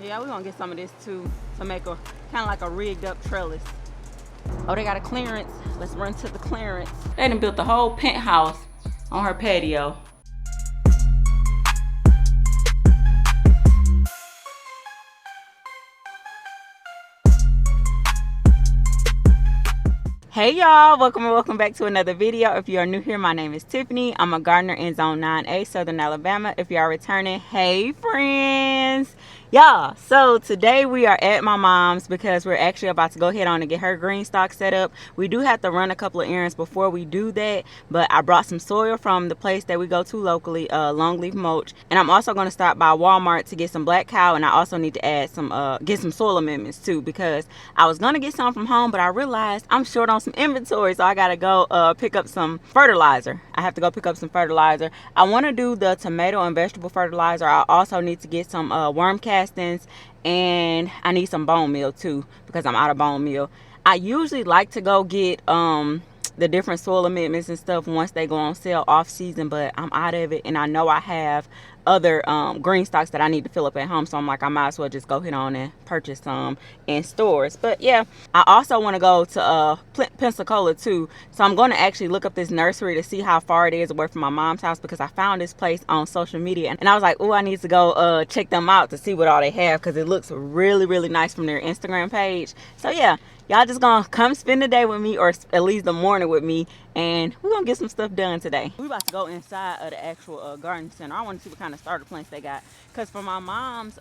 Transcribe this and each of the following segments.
Yeah, we're gonna get some of this too to make a kind of like a rigged up trellis. Oh, they got a clearance. Let's run to the clearance. They done built the whole penthouse on her patio. Hey y'all, welcome back to another video. If you are new here, my name is Tiffany. I'm a gardener in Zone 9A, Southern Alabama. If you are returning, hey friends. Y'all, so today we are at my mom's because we're actually about to go ahead on and get her GreenStalk set up. We do have to run a couple of errands before we do that, but I brought some soil from the place that we go to locally, Longleaf Mulch, and I'm also going to stop by Walmart to get some black cow, and I also need to add some get some soil amendments too, because I was going to get some from home, but I realized I'm short on some inventory, so I gotta go pick up some fertilizer. I have to go pick up some fertilizer. I want to do the tomato and vegetable fertilizer. I also need to get some worm castings, and I need some bone meal too because I'm out of bone meal. I usually like to go get the different soil amendments and stuff once they go on sale off season, but I'm out of it, and I know I have other green stocks that I need to fill up at home, so I'm like, I might as well just go ahead on and purchase some in stores. But yeah, I also want to go to Pensacola too, so I'm going to actually look up this nursery to see how far it is away from my mom's house, because I found this place on social media and I was like, oh, I need to go check them out to see what all they have, because it looks really nice from their Instagram page. So yeah, y'all just gonna come spend the day with me, or at least the morning with me, and we're gonna get some stuff done today. We about to go inside of the actual garden center. I want to see what kind of starter plants they got, because for my mom's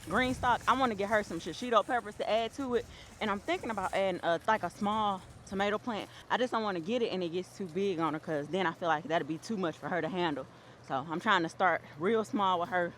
green stock, I want to get her some shishito peppers to add to it, and I'm thinking about adding like a small tomato plant. I just don't want to get it and it gets too big on her, because then I feel like that'd be too much for her to handle. So I'm trying to start real small with her,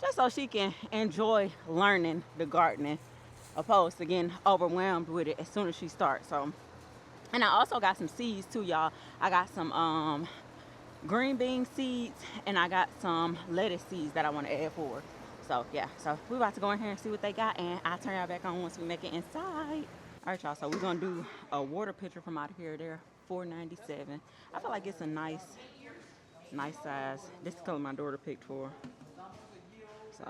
just so she can enjoy learning the gardening, opposed to getting overwhelmed with it as soon as she starts. So, and I also got some seeds too, y'all. I got some green bean seeds, and I got some lettuce seeds that I want to add for. So yeah, so we're about to go in here and see what they got, and I'll turn y'all back on once we make it inside. All right, y'all, so we're gonna do a water pitcher from out of here. They're $4.97. I feel like it's a nice size. This is the color my daughter picked for. So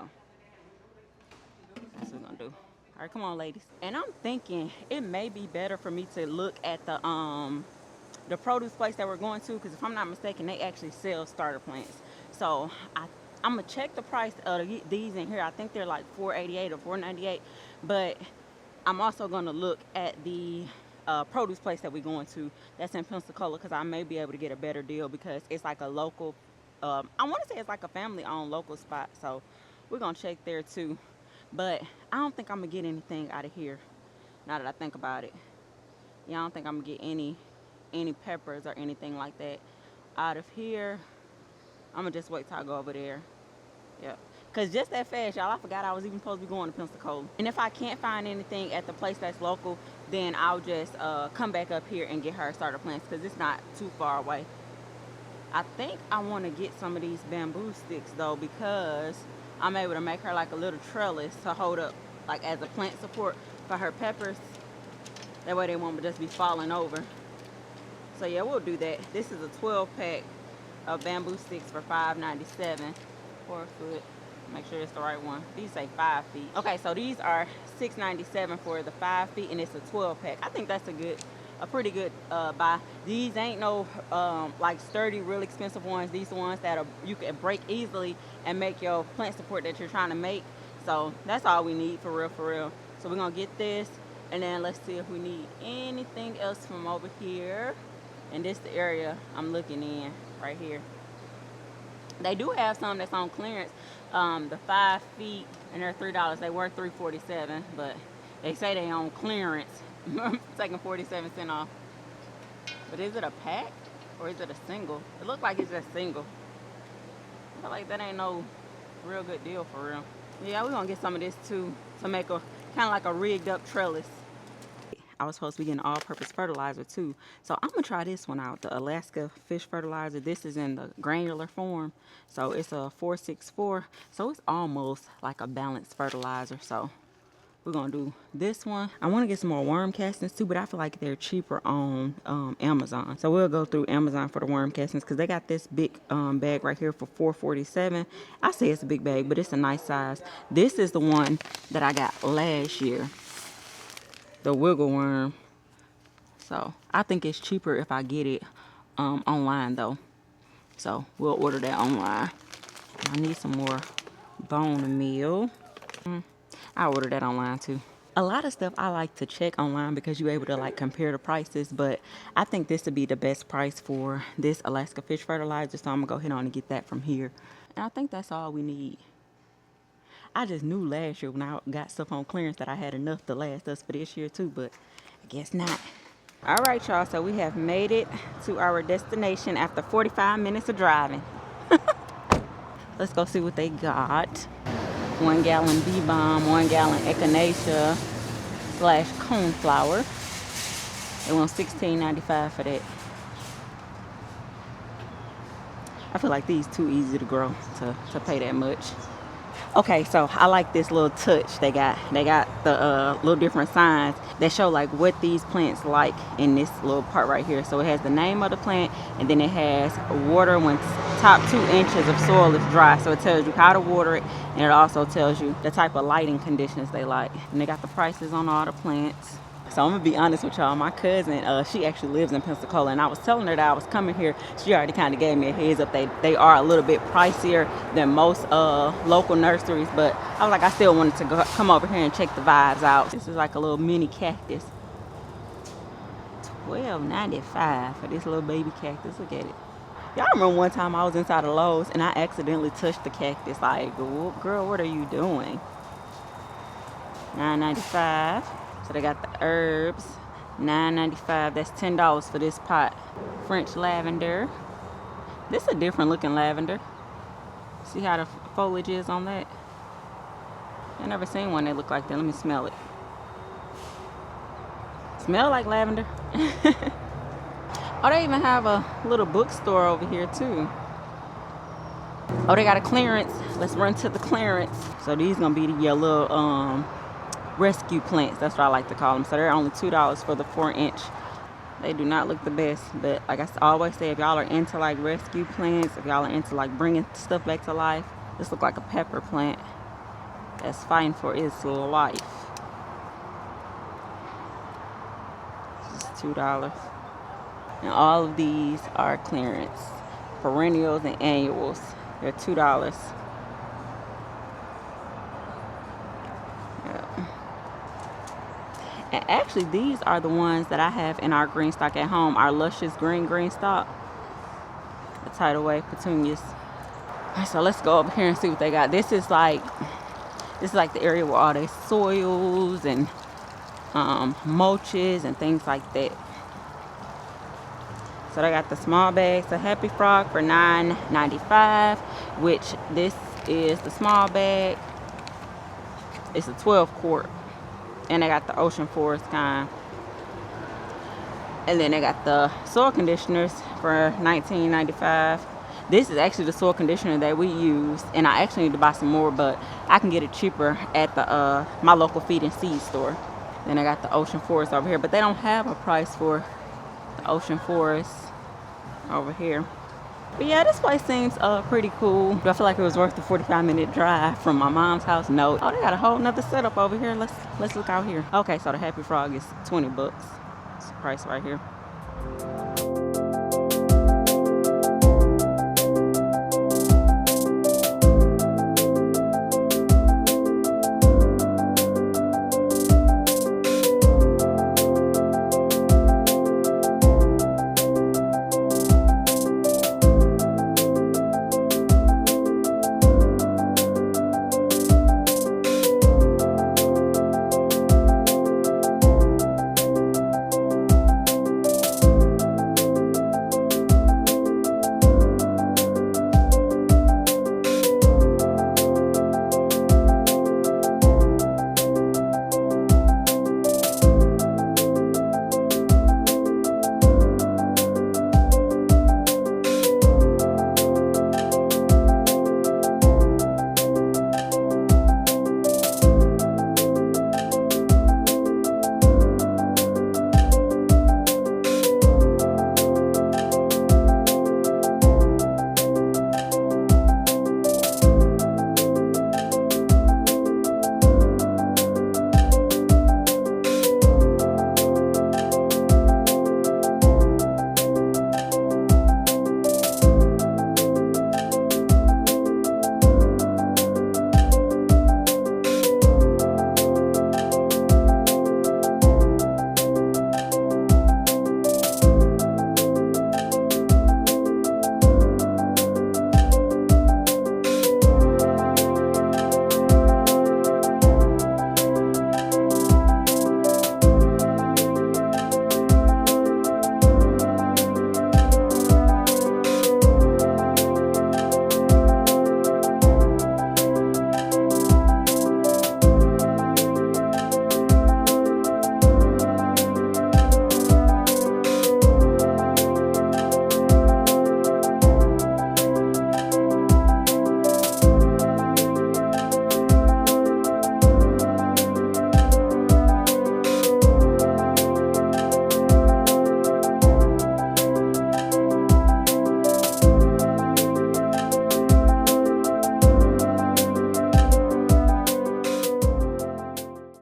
that's what we're gonna do. All right, come on, ladies. And I'm thinking it may be better for me to look at the produce place that we're going to, because if I'm not mistaken, they actually sell starter plants. So I'm gonna check the price of these in here. I think they're like $4.88 or $4.98. But I'm also gonna look at the produce place that we're going to. That's in Pensacola, because I may be able to get a better deal, because it's like a local. I want to say it's like a family-owned local spot. So we're gonna check there too. But I don't think I'm gonna get anything out of here, now that I think about it. Yeah, I don't think I'm gonna get any peppers or anything like that out of here. I'm gonna just wait till I go over there. Yep. Cause just that fast, y'all, I forgot I was even supposed to be going to Pensacola. And if I can't find anything at the place that's local, then I'll just come back up here and get her starter plants, because it's not too far away. I think I want to get some of these bamboo sticks though, because I'm able to make her like a little trellis to hold up like as a plant support for her peppers. That way they won't just be falling over. So yeah, we'll do that. This is a 12 pack of bamboo sticks for $5.97. 4 foot. Make sure it's the right one. These say 5 feet. Okay, so these are $6.97 for the 5 feet, and it's a 12 pack. I think that's a pretty good buy. These ain't no like sturdy, real expensive ones. These are ones that you can break easily and make your plant support that you're trying to make. So that's all we need, for real. So we're gonna get this, and then let's see if we need anything else from over here. And this is the area I'm looking in right here. They do have some that's on clearance, the 5 feet, and they're $3. They were $3.47, but they say they on clearance. Taking 47 cents off. But is it a pack or is it a single? It looks like it's just single. I feel like that ain't no real good deal for real. Yeah, we're gonna get some of this too to make a kind of like a rigged up trellis. I was supposed to be getting all-purpose fertilizer too, so I'm gonna try this one out, the Alaska fish fertilizer. This is in the granular form, so it's a 464, so it's almost like a balanced fertilizer. So We're gonna do this one. I want to get some more worm castings too, but I feel like they're cheaper on Amazon. So we'll go through Amazon for the worm castings because they got this big bag right here for $4.47. I say it's a big bag, but it's a nice size. This is the one that I got last year, the wiggle worm. So I think it's cheaper if I get it online though. So we'll order that online. I need some more bone meal. I ordered that online too. A lot of stuff I like to check online because you're able to like compare the prices, but I think this would be the best price for this Alaska fish fertilizer, so I'm gonna go ahead on and get that from here. And I think that's all we need. I just knew last year when I got stuff on clearance that I had enough to last us for this year too, but I guess not. All right, y'all, so we have made it to our destination after 45 minutes of driving. Let's go see what they got. 1 gallon bee balm, 1 gallon echinacea / coneflower. They want $16.95 for that. I feel like these too easy to grow to pay that much. Okay, so I like this little touch they got. They got the little different signs that show like what these plants like in this little part right here. So it has the name of the plant, and then it has water when top 2 inches of soil is dry. So it tells you how to water it, and it also tells you the type of lighting conditions they like. And they got the prices on all the plants. So I'm gonna be honest with y'all, my cousin, she actually lives in Pensacola, and I was telling her that I was coming here. She already kind of gave me a heads up. They are a little bit pricier than most local nurseries, but I was like, I still wanted to come over here and check the vibes out. This is like a little mini cactus. $12.95 for this little baby cactus. Look at it. Y'all remember one time I was inside of Lowe's and I accidentally touched the cactus. Like, girl, what are you doing? $9.95. So they got the herbs, $9.95. That's $10 for this pot. French lavender. This is a different looking lavender. See how the foliage is on that? I never seen one that look like that. Let me smell it. Smell like lavender. Oh, they even have a little bookstore over here too. Oh, they got a clearance. Let's run to the clearance. So these gonna be your little rescue plants. That's what I like to call them. So they're only $2 for the 4-inch. They do not look the best, but like I always say, if y'all are into like rescue plants, if y'all are into like bringing stuff back to life, this look like a pepper plant that's fighting for its life. This is $2. And all of these are clearance. Perennials and annuals. They're $2. And actually, these are the ones that I have in our GreenStalk at home. Our luscious GreenStalk. The tidal wave petunias. Alright, so let's go over here and see what they got. This is like the area where all their soils and mulches and things like that. So they got the small bags of Happy Frog for $9.95, which this is the small bag. It's a 12 quart. And they got the ocean forest kind. And then they got the soil conditioners for $19.95. This is actually the soil conditioner that we used, and I actually need to buy some more, but I can get it cheaper at the my local feed and seed store. Then I got the ocean forest over here, but they don't have a price for the ocean forest over here. But yeah, this place seems pretty cool. Do I feel like it was worth the 45-minute drive from my mom's house? No. Oh, they got a whole nother setup over here. Let's look out here. Okay, so the Happy Frog is $20. It's the price right here.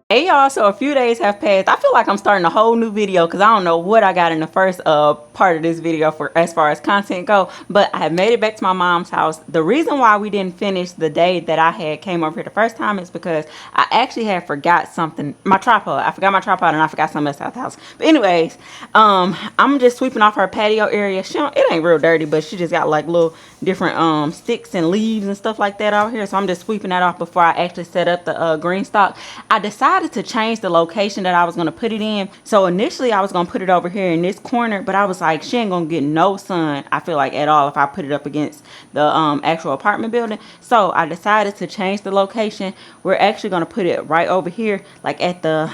Hey y'all, so a few days have passed. I feel like I'm starting a whole new video because I don't know what I got in the first part of this video for as far as content go, but I have made it back to my mom's house. The reason why we didn't finish the day that I had came over here the first time is because I actually had forgot something, my tripod. I forgot my tripod and I forgot something else out the house. But anyways, I'm just sweeping off her patio area. It ain't real dirty, but she just got like little different sticks and leaves and stuff like that out here, so I'm just sweeping that off before I actually set up the GreenStalk. I decided to change the location that I was going to put it in. So initially I was going to put it over here in this corner, but I was like, she ain't gonna get no sun, I feel like, at all if I put it up against the actual apartment building. So I decided to change the location. We're actually going to put it right over here, like at the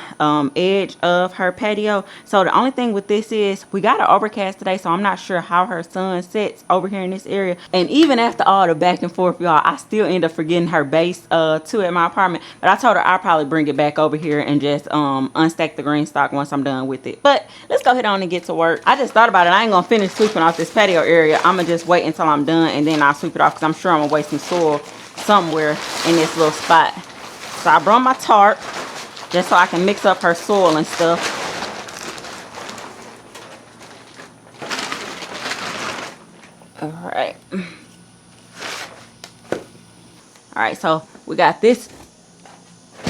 edge of her patio. So the only thing with this is we got an overcast today, so I'm not sure how her sun sets over here in this area. And even after all the back and forth, y'all, I still end up forgetting her base too at my apartment. But I told her I'll probably bring it back over here and just unstack the GreenStalk once I'm done with it. But let's go ahead on and get to work. I just thought about it. I ain't gonna finish sweeping off this patio area. I'm gonna just wait until I'm done and then I'll sweep it off, because I'm sure I'm gonna waste some soil somewhere in this little spot. So I brought my tarp just so I can mix up her soil and stuff. All right, so we got this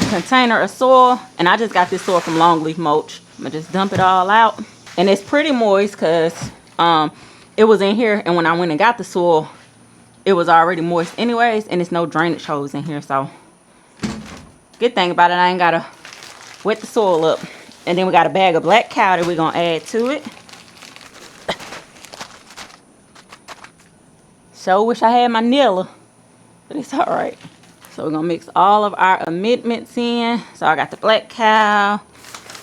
container of soil, and I just got this soil from Longleaf Mulch. I'm gonna just dump it all out, and it's pretty moist because it was in here, and when I went and got the soil, it was already moist anyways, and it's no drainage hose in here. So good thing about it, I ain't gotta wet the soil up. And then we got a bag of black cow that we're gonna add to it. So wish I had my niller, but it's all right. So we're gonna mix all of our amendments in. So I got the black cow.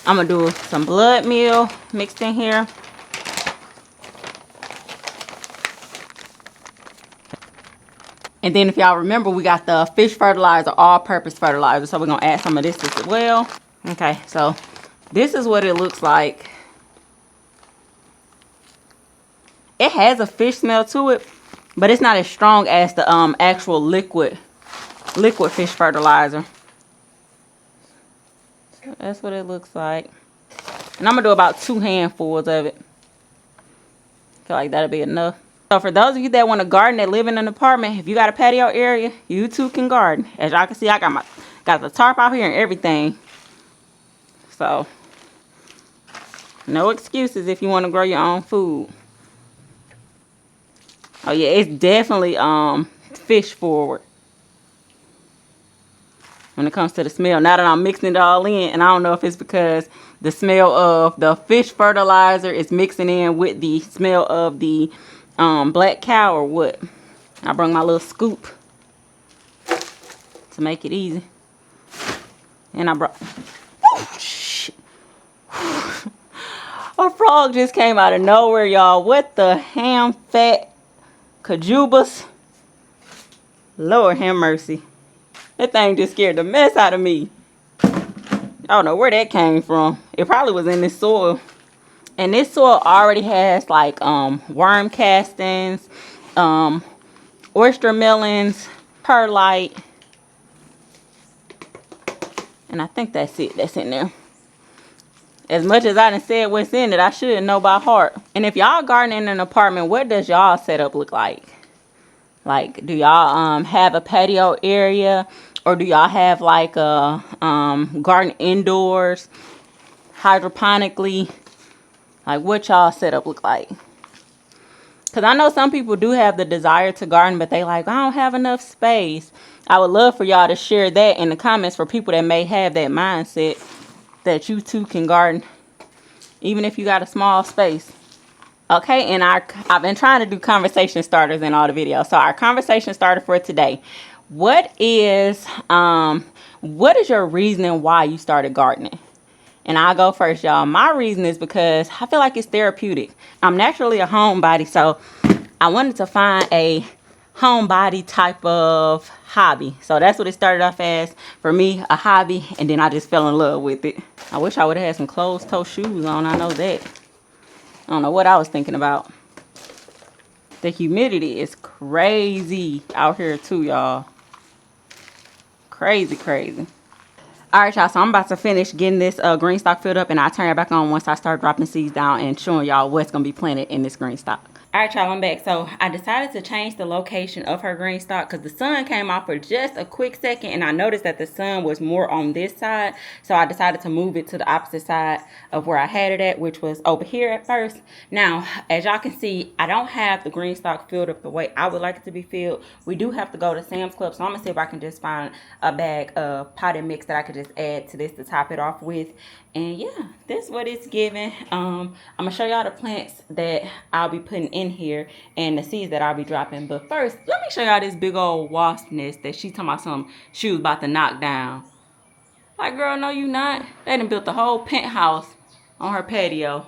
I'm gonna do some blood meal mixed in here. And then if y'all remember, we got the fish fertilizer, all-purpose fertilizer. So we're gonna add some of this as well. Okay, so this is what it looks like. It has a fish smell to it, but it's not as strong as the actual liquid fish fertilizer. So that's what it looks like. And I'm gonna do about 2 handfuls of it. Feel like that'll be enough. So for those of you that want to garden, that live in an apartment, if you got a patio area, you too can garden. As y'all can see, I got the tarp out here and everything. So no excuses if you want to grow your own food. Oh yeah, it's definitely fish forward when it comes to the smell. Now that I'm mixing it all in, and I don't know if it's because the smell of the fish fertilizer is mixing in with the smell of the black cow or what. I brought my little scoop to make it easy. And I brought... Oh, shit. A frog just came out of nowhere, y'all. What the ham fat cajubas? Lord have mercy. That thing just scared the mess out of me. I don't know where that came from. It probably was in this soil. And this soil already has like worm castings, oyster melons, perlite. And I think that's it. That's in there. As much as I done said what's in it, I should know by heart. And if y'all garden in an apartment, what does y'all setup look like? Like, do y'all have a patio area? Or do y'all have like a garden indoors, hydroponically? Like, what y'all setup look like? Because I know some people do have the desire to garden, but they like, I don't have enough space. I would love for y'all to share that in the comments for people that may have that mindset that you too can garden, even if you got a small space. Okay, and I've been trying to do conversation starters in all the videos. So our conversation starter for today. What is your reasoning why you started gardening? And I'll go first, y'all. My reason is because I feel like it's therapeutic. I'm naturally a homebody, so I wanted to find a homebody type of hobby. So that's what it started off as for me, a hobby, and then I just fell in love with it. I wish I would have had some closed-toe shoes on. I know that. I don't know what I was thinking about. The humidity is crazy out here too, y'all. Crazy, crazy. All right, y'all, so I'm about to finish getting this GreenStalk filled up, and I'll turn it back on once I start dropping seeds down and showing y'all what's going to be planted in this GreenStalk. All right, y'all, I'm back. So I decided to change the location of her GreenStalk because the sun came off for just a quick second, and I noticed that the sun was more on this side. So I decided to move it to the opposite side of where I had it at, which was over here at first. Now, as y'all can see, I don't have the GreenStalk filled up the way I would like it to be filled. We do have to go to Sam's Club, so I'm going to see if I can just find a bag of potted mix that I could just add to this to top it off with. And yeah, this is what it's giving. I'm gonna show y'all the plants that I'll be putting in here and the seeds that I'll be dropping. But first, let me show y'all this big old wasp nest that she talking about some she was about to knock down. Like, girl, no you not. They done built the whole penthouse on her patio,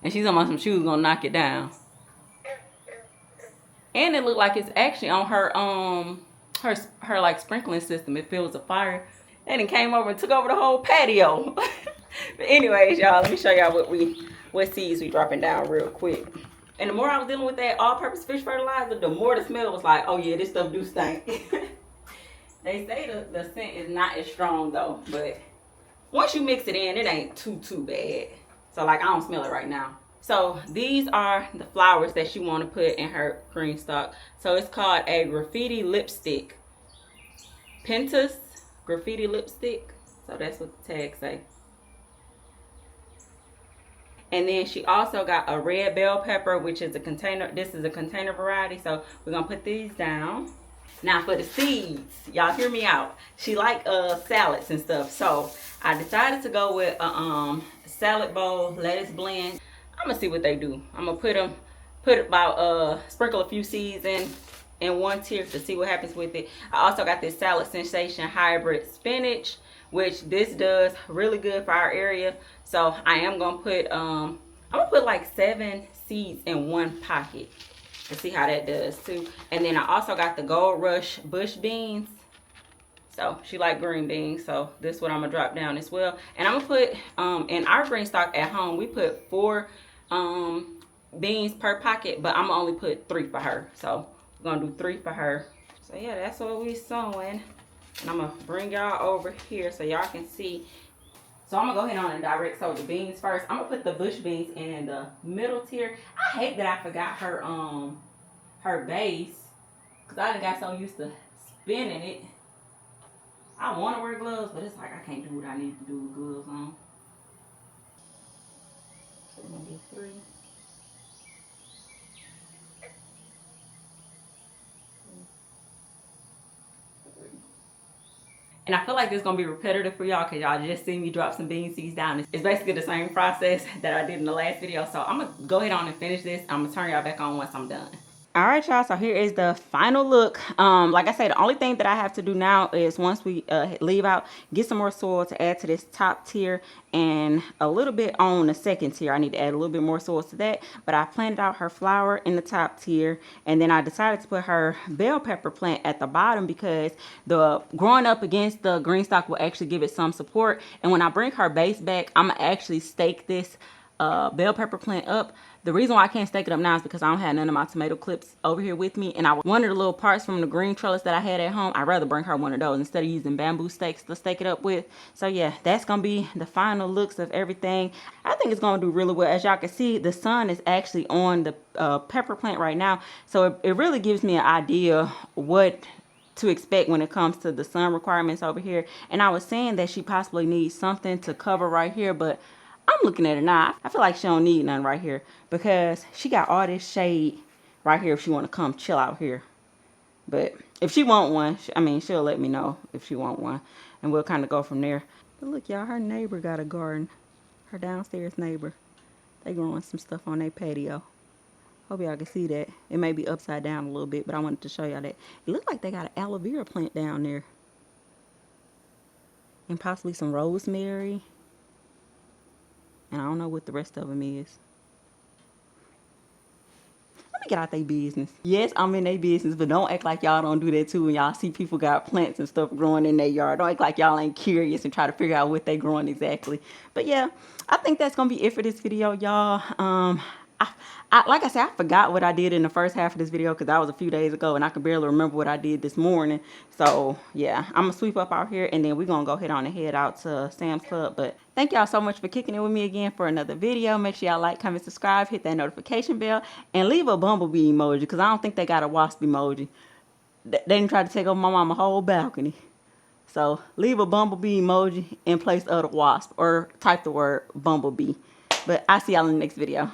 and she's talking about some she was gonna knock it down. And it looked like it's actually on her her like sprinkling system. If it was a fire, they done came over and took over the whole patio. But anyways, y'all, let me show y'all what seeds we dropping down real quick. And the more I was dealing with that all-purpose fish fertilizer, the more the smell was like, oh yeah, this stuff do stink. They say the scent is not as strong though, but once you mix it in, it ain't too bad. So like, I don't smell it right now. So these are the flowers that she want to put in her GreenStalk. So it's called a graffiti lipstick. Pentas graffiti lipstick. So that's what the tag say. And then she also got a red bell pepper, which is a container. This is a container variety. So we're going to put these down. Now for the seeds, y'all hear me out. She like salads and stuff. So I decided to go with a salad bowl lettuce blend. I'm gonna see what they do. I'm gonna sprinkle a few seeds in one tier to see what happens with it. I also got this Salad Sensation hybrid spinach, which this does really good for our area. So I am gonna put I'm gonna put like 7 seeds in one pocket to see how that does too. And then I also got the Gold Rush bush beans. So she like green beans, so this is what I'm gonna drop down as well. And I'm gonna put in our GreenStalk at home, we put 4 beans per pocket, but I'm gonna only put 3 for her. So we're gonna do 3 for her. So yeah, that's what we sowing. And I'm gonna bring y'all over here so y'all can see. So I'm gonna go ahead on and direct sow the beans first. I'm gonna put the bush beans in the middle tier. I hate that I forgot her her base, because I done got so used to spinning it. I want to wear gloves, but it's like I can't do what I need to do with gloves on. So we're going to do 3. And I feel like this is going to be repetitive for y'all because y'all just seen me drop some bean seeds down. It's basically the same process that I did in the last video. So I'm going to go ahead on and finish this. I'm going to turn y'all back on once I'm done. All right, y'all, so here is the final look. Like I said, the only thing that I have to do now is once we leave out, get some more soil to add to this top tier and a little bit on the second tier. I need to add a little bit more soil to that, but I planted out her flower in the top tier, and then I decided to put her bell pepper plant at the bottom because the growing up against the GreenStalk will actually give it some support. And when I bring her base back, I'm gonna actually stake this bell pepper plant up. The reason why I can't stake it up now is because I don't have none of my tomato clips over here with me, and one of the little parts from the green trellis that I had at home, I'd rather bring her one of those instead of using bamboo stakes to stake it up with. So yeah, that's gonna be the final looks of everything. I think it's gonna do really well. As y'all can see, the sun is actually on the pepper plant right now, so it really gives me an idea what to expect when it comes to the sun requirements over here. And I was saying that she possibly needs something to cover right here, but I'm looking at her now. I feel like she don't need none right here because she got all this shade right here if she want to come chill out here. But if she want one, I mean, she'll let me know if she want one, and we'll kind of go from there. But look, y'all, her neighbor got a garden. Her downstairs neighbor. They growing some stuff on their patio. Hope y'all can see that. It may be upside down a little bit, but I wanted to show y'all that. It looked like they got an aloe vera plant down there. And possibly some rosemary. And I don't know what the rest of them is. Let me get out their business. Yes, I'm in their business, but don't act like y'all don't do that too when y'all see people got plants and stuff growing in their yard. Don't act like y'all ain't curious and try to figure out what they growing exactly. But yeah, I think that's going to be it for this video, y'all. like I said, I forgot what I did in the first half of this video because that was a few days ago and I can barely remember what I did this morning. So yeah, I'm gonna sweep up out here and then we're gonna go ahead on and head out to Sam's Club. But thank y'all so much for kicking it with me again for another video. Make sure y'all like, comment, subscribe, hit that notification bell, and leave a bumblebee emoji because I don't think they got a wasp emoji. They didn't try to take over my mama's whole balcony. So leave a bumblebee emoji in place of the wasp or type the word bumblebee. But I'll see y'all in the next video.